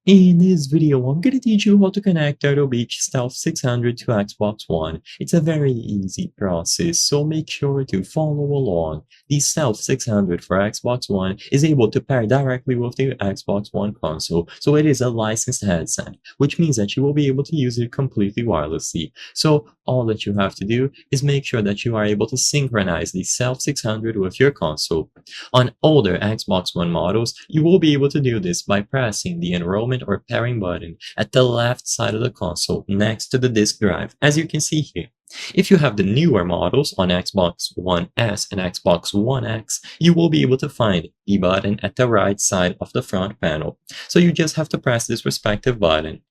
In this video, I'm going to teach you how to connect Turtle Beach Stealth 600 to Xbox One. It's a very easy process, so make sure to follow along. The Stealth 600 for Xbox One is able to pair directly with the Xbox One console, so it is a licensed headset, which means that you will be able to use it completely wirelessly. So all that you have to do is make sure that you are able to synchronize the Stealth 600 with your console. On older Xbox One models, you will be able to do this by pressing the enrollment or pairing button at the left side of the console next to the disk drive, as you can see here. If you have the newer models on Xbox One S and Xbox One X, you will be able to find the button at the right side of the front panel. So you just have to press this respective button.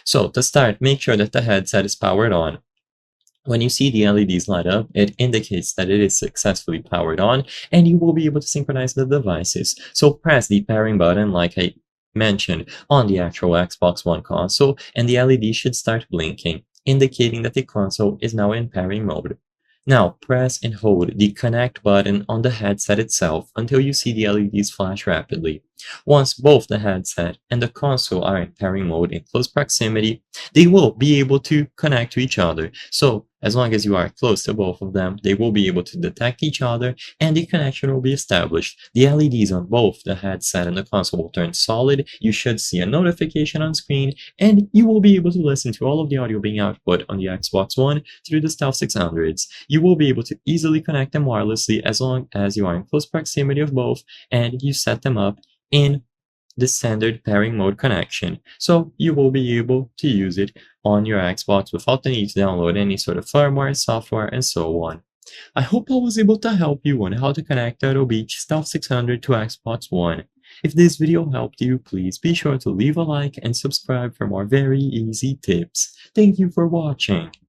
So to start, make sure that the headset is powered on. When you see the LEDs light up, it indicates that it is successfully powered on, and you will be able to synchronize the devices. So press the pairing button like I mentioned on the actual Xbox One console, and the LED should start blinking, indicating that the console is now in pairing mode. Now press and hold the connect button on the headset itself until you see the LEDs flash rapidly. Once both the headset and the console are in pairing mode in close proximity, they will be able to connect to each other. So as long as you are close to both of them, they will be able to detect each other and the connection will be established. The LEDs on both the headset and the console will turn solid. You should see a notification on screen, and you will be able to listen to all of the audio being output on the Xbox One through the Stealth 600s. You will be able to easily connect them wirelessly as long as you are in close proximity of both and you set them up in the standard pairing mode connection. So you will be able to use it on your Xbox without the need to download any sort of firmware, software, and so on. I hope I was able to help you on how to connect Turtle Beach Stealth 600 to Xbox One. If this video helped you, please be sure to leave a like and subscribe for more very easy tips. Thank you for watching.